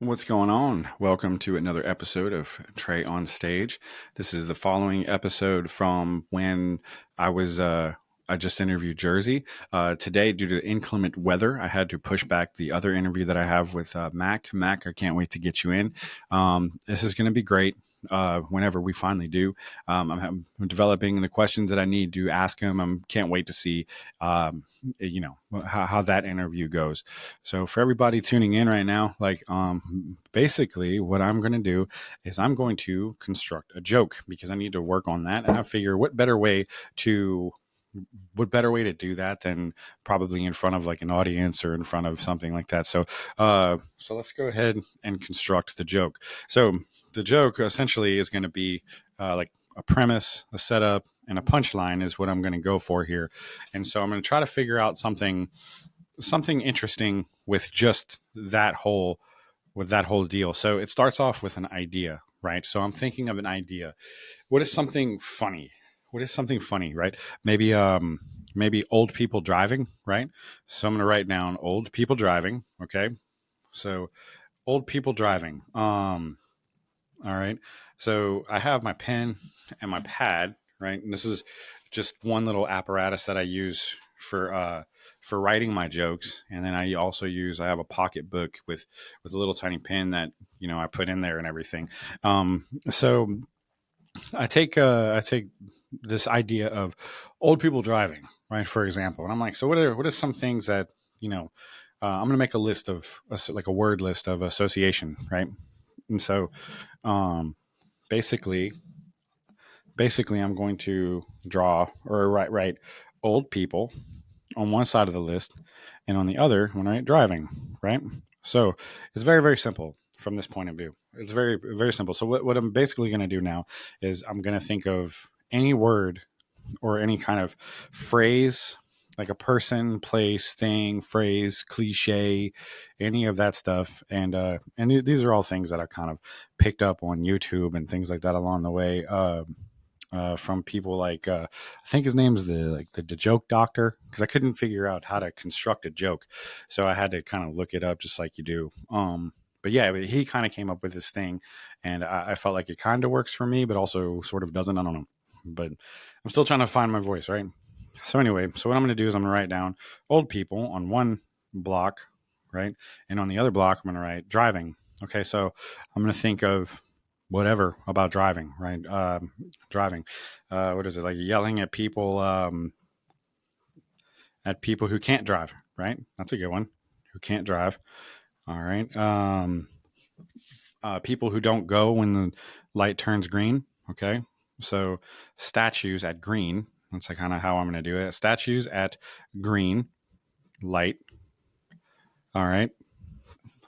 What's going on? Welcome to another episode of Trey on Stage. This is the following episode from when I was I just interviewed Jersey. Today, due to inclement weather, I had to push back the other interview that I have with Mac. Mac, I can't wait to get you in. This is going to be great. Whenever we finally do, I'm developing the questions that I need to ask him. I can't wait to see, how that interview goes. So for everybody tuning in right now, basically what I'm going to do is I'm going to construct a joke because I need to work on that. And I figure what better way to do that than probably in front of like an audience or in front of something like that. So let's go ahead and construct the joke. So the joke essentially is going to be like a premise, a setup, and a punchline is what I'm going to go for here. And so I'm going to try to figure out something interesting with just that whole deal. So it starts off with an idea, right? So I'm thinking of an idea. What is something funny? Right? Maybe old people driving, right? So I'm going to write down old people driving, okay? So old people driving. All right. So I have my pen and my pad, right? And this is just one little apparatus that I use for writing my jokes. And then I have a pocketbook with a little tiny pen that, I put in there and everything. So I take this idea of old people driving, right? For example, and I'm like, so what are some things that, I'm going to make a list of like a word list of association, right? And so, um, basically, I'm going to draw or write old people on one side of the list, and on the other, when I driving, right? So it's very very simple from this point of view. It's very very simple. So what I'm basically going to do now is I'm going to think of any word or any kind of phrase, like a person, place, thing, phrase, cliche, any of that stuff. And these are all things that I kind of picked up on YouTube and things like that along the way. From people like I think his name is the joke doctor, because I couldn't figure out how to construct a joke, so I had to kind of look it up just like you do. But yeah, he kind of came up with this thing, and I felt like it kind of works for me, but also sort of doesn't. I don't know, but I'm still trying to find my voice, right? So anyway, so what I'm going to do is I'm going to write down old people on one block, right, and on the other block I'm going to write driving. Okay, so I'm going to think of whatever about driving, right? Driving. What is it, like yelling at people who can't drive, right? That's a good one. Who can't drive. All right. People who don't go when the light turns green. Okay. So statues at green. That's like kind of how I'm going to do it. Statues at green light. All right.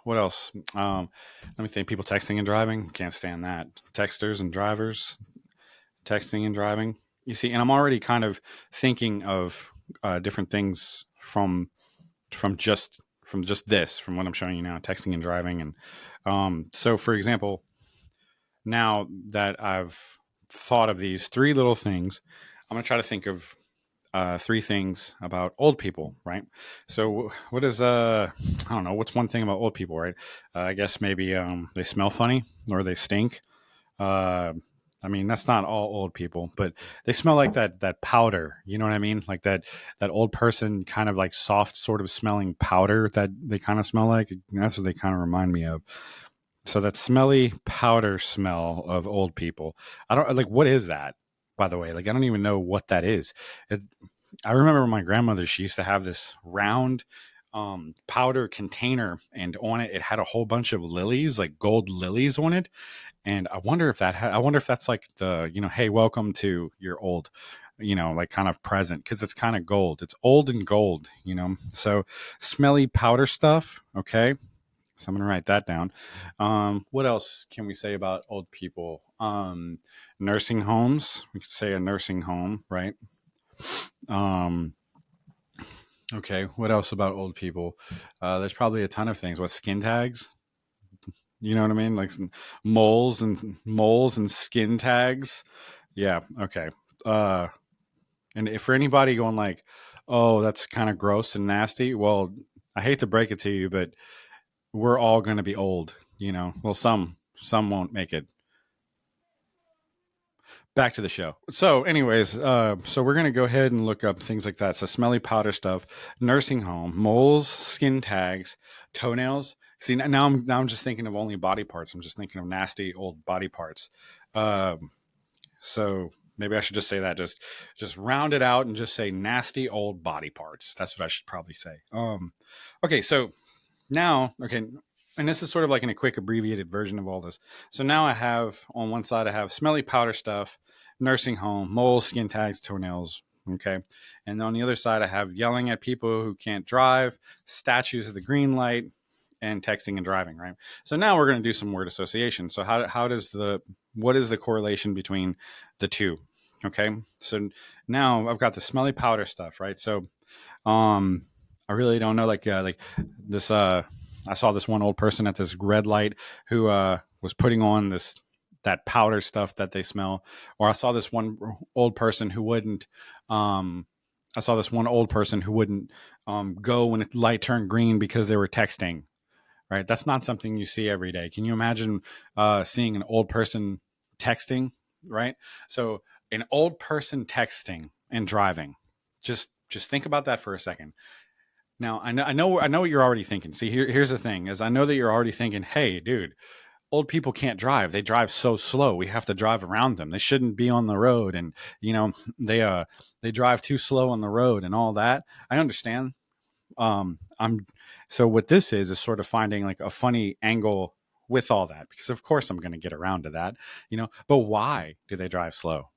What else? Let me think. People texting and driving. Can't stand that. Texters and drivers. Texting and driving. You see, and I'm already kind of thinking of different things from just from what I'm showing you now, texting and driving. And so, for example, now that I've thought of these three little things, I'm going to try to think of three things about old people, right? So what is I don't know, what's one thing about old people, right? I guess maybe they smell funny or they stink. uh I mean, that's not all old people, but they smell like that powder, you know what I mean? Like that old person kind of like soft sort of smelling powder that they kind of smell like. That's what they kind of remind me of. So that smelly powder smell of old people. I don't like, what is that, by the way? Like, I don't even know what that is. I remember my grandmother, she used to have this round powder container, and on it had a whole bunch of lilies, like gold lilies on it. And I wonder if that's like the, hey, welcome to your old, like kind of present, because it's kind of gold. It's old and gold, So smelly powder stuff. Okay. So I'm going to write that down. What else can we say about old people? Nursing homes. We could say a nursing home, right? Um, okay. What else about old people? There's probably a ton of things. What, skin tags? You know what I mean? Like some moles and skin tags. Yeah. Okay. Uh, and if for anybody going like, oh, that's kind of gross and nasty. Well, I hate to break it to you, but we're all going to be old. Well, some won't make it. Back to the show. So, anyways, so we're gonna go ahead and look up things like that. So, smelly powder stuff, nursing home, moles, skin tags, toenails. See, now I'm just thinking of only body parts. I'm just thinking of nasty old body parts. Um, so maybe I should just say that. Just round it out and just say nasty old body parts. That's what I should probably say. Okay, so now, okay, and this is sort of like in a quick abbreviated version of all this. So now I have on one side I have smelly powder stuff, nursing home, moles, skin tags, toenails. Okay, and on the other side I have yelling at people who can't drive, statues of the green light, and texting and driving. Right. So now we're going to do some word association. So how does the what is the correlation between the two? Okay, so now I've got the smelly powder stuff. Right. So um, I really don't know. Like this. I saw this one old person at this red light who was putting on that powder stuff that they smell. Or I saw this one old person who wouldn't. Um, I saw this one old person who wouldn't go when the light turned green because they were texting. Right. That's not something you see every day. Can you imagine seeing an old person texting? Right. So an old person texting and driving. Just think about that for a second. Now, I know what you're already thinking. See, here's the thing: is I know that you're already thinking, "Hey, dude, old people can't drive. They drive so slow. We have to drive around them. They shouldn't be on the road, and they drive too slow on the road and all that." I understand. I'm so what this is sort of finding like a funny angle with all that because of course I'm going to get around to that, But why do they drive slow?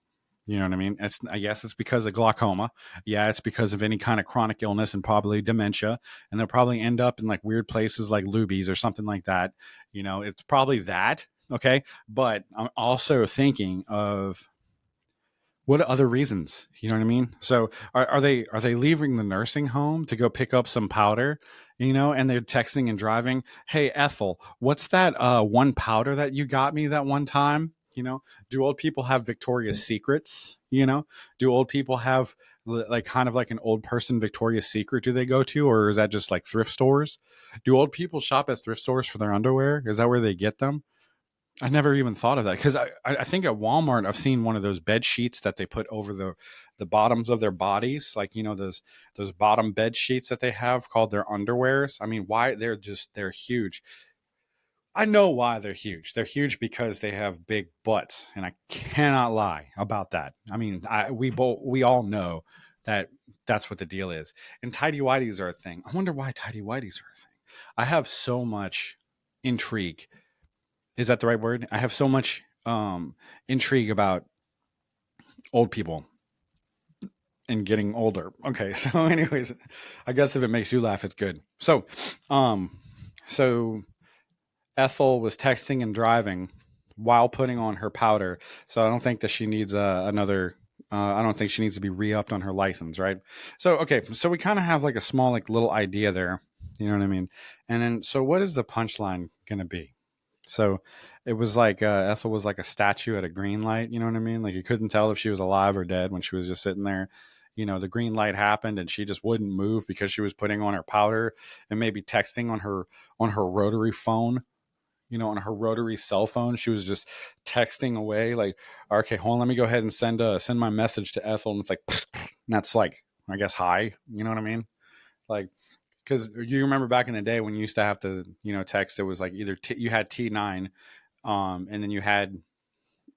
You know what I mean? I guess it's because of glaucoma. Yeah, it's because of any kind of chronic illness and probably dementia. And they'll probably end up in like weird places like Luby's or something like that. It's probably that. Okay. But I'm also thinking of what other reasons. You know what I mean? So are they leaving the nursing home to go pick up some powder, and they're texting and driving? Hey, Ethel, what's that one powder that you got me that one time? Do old people have Victoria's Secrets? Do old people have like kind of like an old person Victoria's Secret do they go to, or is that just like thrift stores? Do old people shop at thrift stores for their underwear? Is that where they get them? I never even thought of that because I think at Walmart I've seen one of those bed sheets that they put over the bottoms of their bodies, like those bottom bed sheets that they have called their underwears. I mean, why they're huge. I know why they're huge. They're huge because they have big butts, and I cannot lie about that. I mean, we all know that that's what the deal is. And tidy whities are a thing. I wonder why tidy whities are a thing. I have so much intrigue. Is that the right word? I have so much intrigue about old people and getting older. Okay, so anyways, I guess if it makes you laugh, it's good. Um, so Ethel was texting and driving while putting on her powder. So I don't think that she needs another. I don't think she needs to be re-upped on her license, right? So okay, so we kind of have like a small like little idea there. You know what I mean? And then so what is the punchline going to be? So it was like Ethel was like a statue at a green light. You know what I mean? Like you couldn't tell if she was alive or dead when she was just sitting there. The green light happened and she just wouldn't move because she was putting on her powder and maybe texting on her rotary phone. On her rotary cell phone, she was just texting away. Like, okay, hold on, let me go ahead and send my message to Ethel, and it's like, and that's like, I guess, hi. You know what I mean? Like, because you remember back in the day when you used to have to text, it was like either you had T9 and then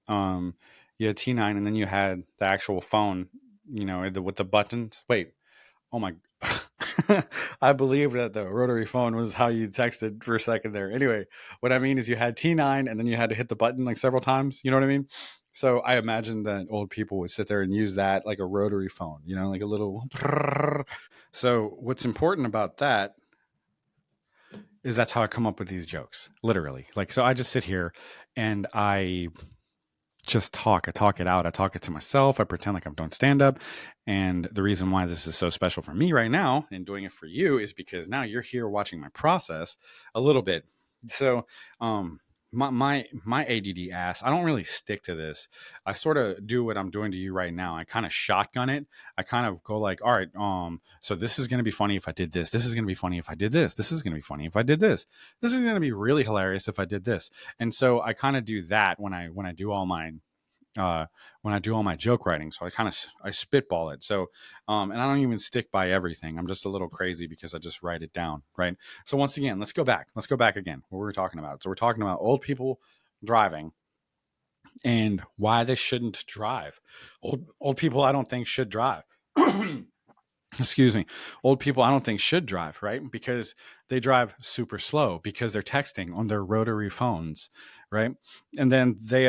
um you had T9 and then you had the actual phone with the buttons. Wait, oh my I believe that the rotary phone was how you texted for a second there. Anyway, what I mean is you had T9 and then you had to hit the button like several times. You know what I mean? So I imagine that old people would sit there and use that like a rotary phone, like a little. So what's important about that is that's how I come up with these jokes, literally. Like, so I just sit here and I just talk. I talk it out. I talk it to myself. I pretend like I'm doing stand up. And the reason why this is so special for me right now and doing it for you is because now you're here watching my process a little bit. So, my ADD ass, I don't really stick to this. I sort of do what I'm doing to you right now. I kind of shotgun it. I kind of go like, all right, so this is gonna be funny if I did this. This is gonna be funny if I did this. This is gonna be funny if I did this. This is gonna be really hilarious if I did this. And so I kind of do that when I do all my uh, when I do all my joke writing. So I spitball it. So and I don't even stick by everything. I'm just a little crazy because I just write it down, right? So once again, let's go back. Let's go back again. What we were talking about. So we're talking about old people driving and why they shouldn't drive. Old people I don't think should drive. Excuse me, old people I don't think should drive, right? Because they drive super slow because they're texting on their rotary phones, right? And then they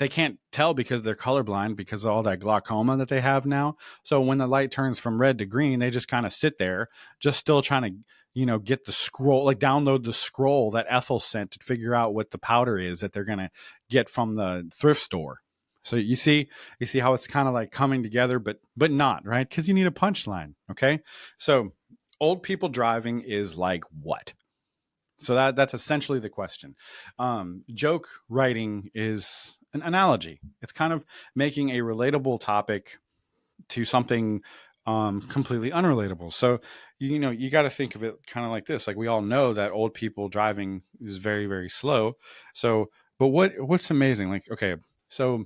can't tell because they're colorblind because of all that glaucoma that they have now. So when the light turns from red to green, they just kind of sit there, just still trying to, get the scroll, like download the scroll that Ethel sent to figure out what the powder is that they're going to get from the thrift store. So you see how it's kind of like coming together, but not, right? Because you need a punchline. Okay. So old people driving is like what? So that's essentially the question. Joke writing is an analogy. It's kind of making a relatable topic to something completely unrelatable. So you got to think of it kind of like this. Like we all know that old people driving is very, very slow. So, but what's amazing? Like, okay, so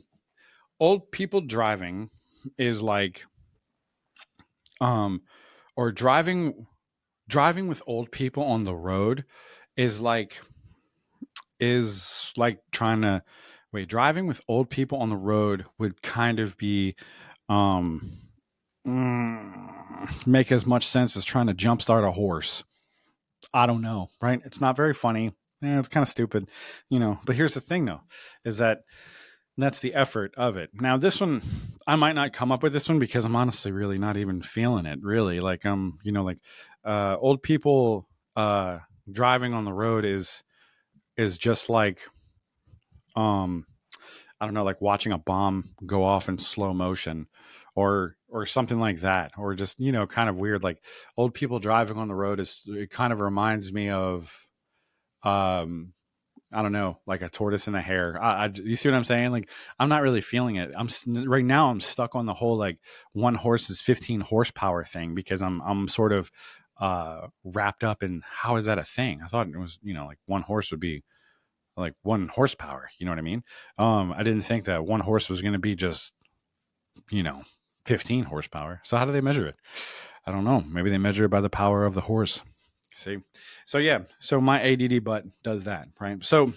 old people driving is like um or driving with old people on the road is like trying to wait driving with old people on the road would kind of be um make as much sense as trying to jumpstart a horse. I don't know, right? It's not very funny. It's kind of stupid, but here's the thing though, is that that's the effort of it. Now, this one, I might not come up with this one because I'm honestly really not even feeling it. Really, like old people driving on the road is just like um, I don't know, like watching a bomb go off in slow motion, or something like that, or just kind of weird. Like old people driving on the road it kind of reminds me of um I don't know, like a tortoise and a hare. You see what I'm saying? Like, I'm not really feeling it. Right now. I'm stuck on the whole like one horse is 15 horsepower thing because I'm sort of wrapped up in how is that a thing? I thought it was like one horse would be like 1 horsepower. You know what I mean? I didn't think that one horse was going to be just you know 15 horsepower. So how do they measure it? I don't know. Maybe they measure it by the power of the horse. See? So yeah. So my ADD butt does that, right? So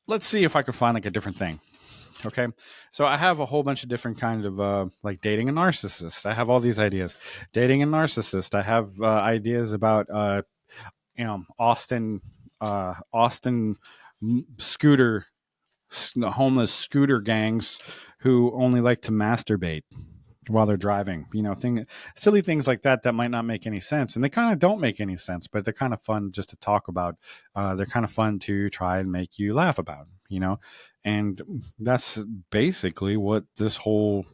let's see if I could find like a different thing. Okay. So I have a whole bunch of different kinds of like dating a narcissist. I have all these ideas. Dating a narcissist. I have ideas about Austin scooter homeless scooter gangs who only like to masturbate while they're driving. Silly things like that that might not make any sense, and they kind of don't make any sense, but they're kind of fun just to talk about. They're kind of fun to try and make you laugh about. And that's basically what this whole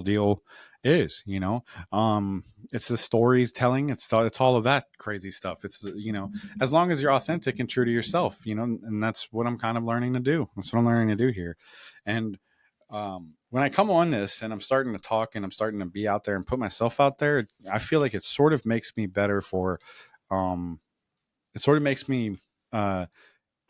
deal is. It's the storytelling. It's all of that crazy stuff. It's as long as you're authentic and true to yourself, and that's what I'm kind of learning to do. That's what I'm learning to do here, and when I come on this and I'm starting to talk and I'm starting to be out there and put myself out there, I feel like it sort of makes me better um, it sort of makes me uh,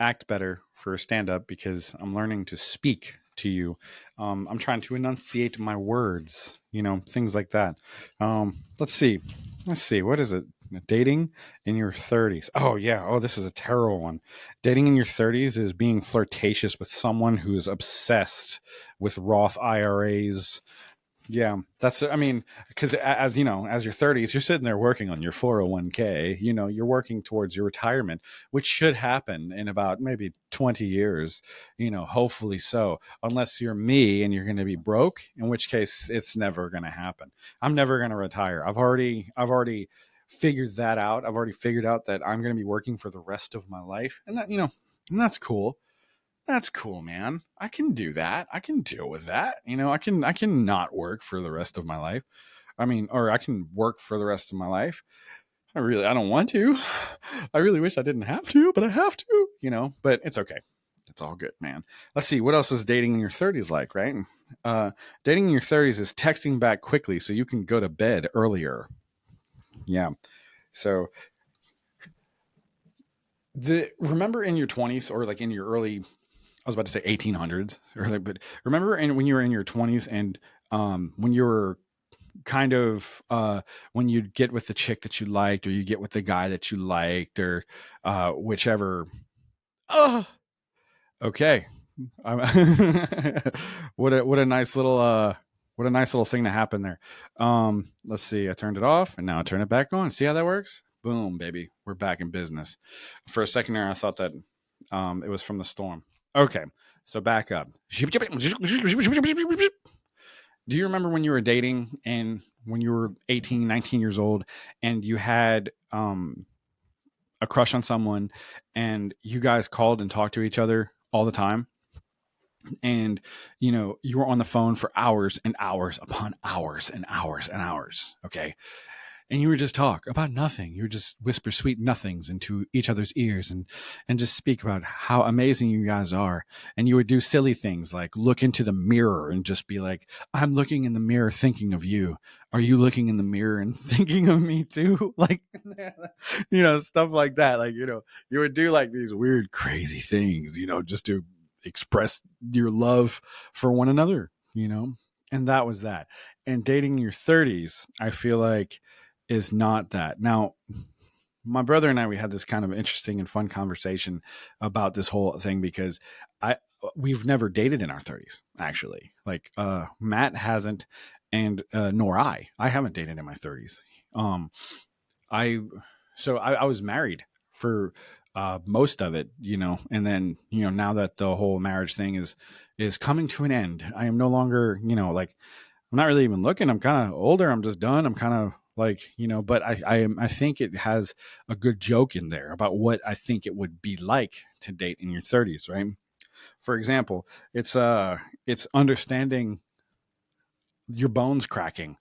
act better for stand up because I'm learning to speak to you. I'm trying to enunciate my words, things like that. Let's see. Let's see. What is it? Dating in your 30s. Oh, yeah. Oh, this is a terrible one. Dating in your 30s is being flirtatious with someone who is obsessed with Roth IRAs. Yeah, I mean, because as as your 30s, you're sitting there working on your 401k. You're working towards your retirement, which should happen in about maybe 20 years. Hopefully so. Unless you're me and you're going to be broke, in which case it's never going to happen. I'm never going to retire. I've already figured that out. I've already figured out that I'm going to be working for the rest of my life, and and that's cool. That's cool, man. I can do that. I can deal with that. I can not work for the rest of my life. I mean, or I can work for the rest of my life. I don't want to. I really wish I didn't have to, but I have to, but it's okay. It's all good, man. Let's see. What else is dating in your 30s like, right? Uh, Dating in your 30s is texting back quickly so you can go to bed earlier. Yeah. So remember in your 20s or like in your early, I was about to say 1800s, but remember when you were in your 20s and when you were kind of when you'd get with the chick that you liked or you get with the guy that you liked or whichever. Oh, okay. What a nice little thing to happen there. Let's see. I turned it off and now I turn it back on. See how that works? Boom, baby. We're back in business. For a second there, I thought that it was from the storm. Okay, so back up. Do you remember when you were dating and when you were 18, 19 years old and you had a crush on someone and you guys called and talked to each other all the time? And you were on the phone for hours and hours upon hours and hours and hours. Okay. And you would just talk about nothing. You would just whisper sweet nothings into each other's ears and just speak about how amazing you guys are. And you would do silly things like look into the mirror and just be like, I'm looking in the mirror thinking of you. Are you looking in the mirror and thinking of me too? Like, stuff like that. Like, you would do like these weird, crazy things, just to express your love for one another, and that was that. And dating in your 30s, I feel like is not that. Now, my brother and I, we had this kind of interesting and fun conversation about this whole thing because we've never dated in our 30s, actually. Like, Matt hasn't, and nor I haven't dated in my 30s. Um, I, I was married for most of it, and then, now that the whole marriage thing is coming to an end, I am no longer, like, I'm not really even looking. I'm kind of older. I'm just done. I'm kind of like, but I think it has a good joke in there about what I think it would be like to date in your 30s, right? For example, it's understanding your bones cracking.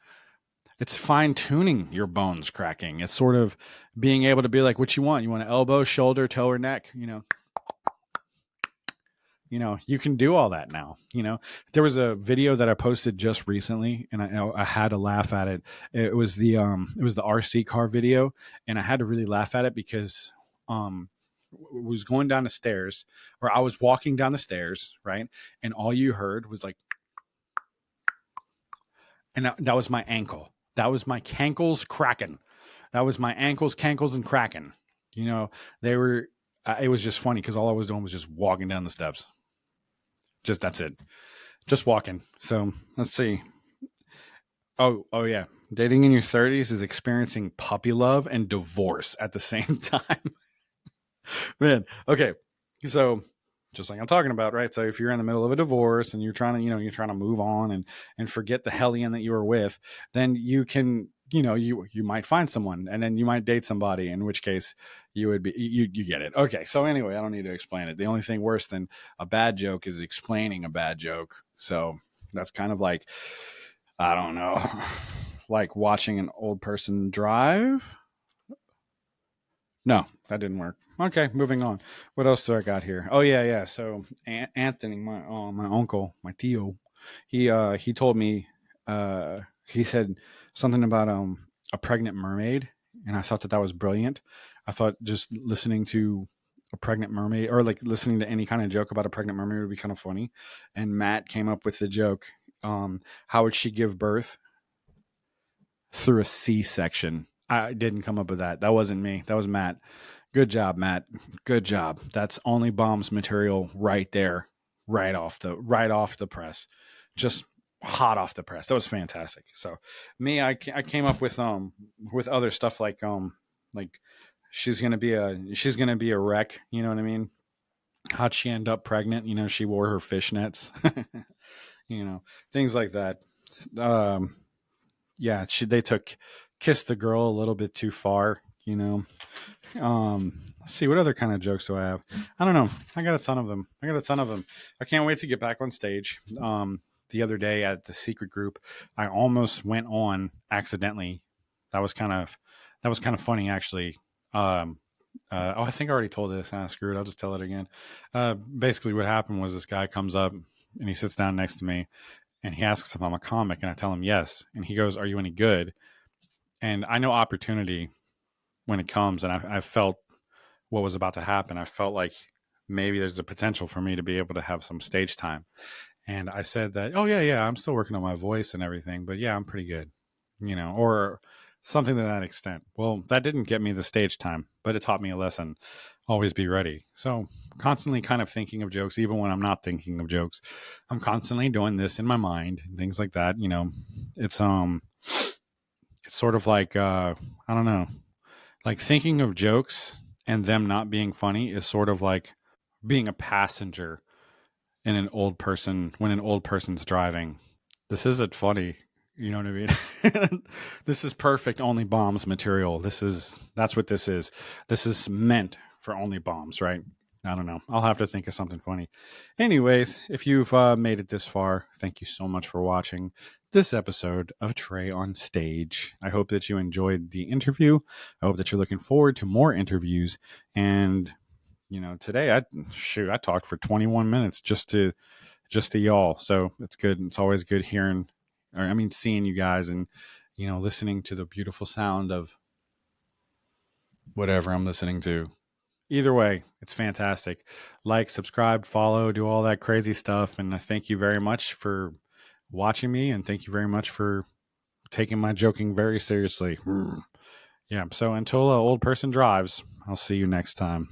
It's fine tuning your bones cracking. It's sort of being able to be like, what you want. You want an elbow, shoulder, toe, or neck, you can do all that now. There was a video that I posted just recently and I had to laugh at it. It was the RC car video, and I had to really laugh at it because was going down the stairs, or I was walking down the stairs, right? And all you heard was like, and that was my ankle. That was my cankles cracking. That was my ankles, cankles, and cracking. They were, it was just funny because all I was doing was just walking down the steps. Just that's it. Just walking. So let's see. Oh yeah. Dating in your 30s is experiencing puppy love and divorce at the same time. Man, okay. So just like I'm talking about, right? So if you're in the middle of a divorce and you're trying to, you're trying to move on and forget the hellion that you were with, then you can, you might find someone and then you might date somebody, in which case you would be, you get it. Okay. So anyway, I don't need to explain it. The only thing worse than a bad joke is explaining a bad joke. So that's kind of like, I don't know, like watching an old person drive. No, that didn't work. Okay, moving on. What else do I got here? Oh yeah, yeah. So Anthony, my uncle, my tío, he told me he said something about a pregnant mermaid, and I thought that was brilliant. I thought just listening to a pregnant mermaid or like listening to any kind of joke about a pregnant mermaid would be kind of funny. And Matt came up with the joke. How would she give birth? Through a C-section. I didn't come up with that. That wasn't me. That was Matt. Good job, Matt. Good job. That's only bombs material right there, right off the press, just hot off the press. That was fantastic. So, me, I came up with other stuff like she's gonna be a wreck. You know what I mean? How'd she end up pregnant? She wore her fishnets. Things like that. Um, yeah, they took kiss the girl a little bit too far. Let's see, what other kind of jokes do I have? I don't know. I got a ton of them. I can't wait to get back on stage. The other day at the secret group, I almost went on accidentally. That was that was kind of funny actually. I think I already told this. Screw it. I'll just tell it again. Basically, what happened was this guy comes up and he sits down next to me and he asks if I'm a comic, and I tell him yes. And he goes, "Are you any good?" And I know opportunity when it comes, and I felt what was about to happen. I felt like maybe there's a potential for me to be able to have some stage time. And I said that, "Oh yeah, yeah, I'm still working on my voice and everything, but yeah, I'm pretty good," or something to that extent. Well, that didn't get me the stage time, but it taught me a lesson. Always be ready. So constantly kind of thinking of jokes, even when I'm not thinking of jokes. I'm constantly doing this in my mind and things like that. It's it's sort of like I don't know, like thinking of jokes and them not being funny is sort of like being a passenger in an old person when an old person's driving. This isn't funny. You know what I mean? This is perfect only bombs material. That's what this is. This is meant for only bombs, right? I don't know. I'll have to think of something funny. Anyways, if you've made it this far, thank you so much for watching this episode of Trey on Stage. I hope that you enjoyed the interview. I hope that you're looking forward to more interviews. And today I talked for 21 minutes just to y'all. So it's good. It's always good seeing you guys and, listening to the beautiful sound of whatever I'm listening to. Either way, it's fantastic. Like, subscribe, follow, do all that crazy stuff. And I thank you very much for watching me. And thank you very much for taking my joking very seriously. Yeah. So until an old person drives, I'll see you next time.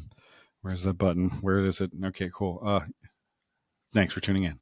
Where's the button? Where is it? Okay, cool. Thanks for tuning in.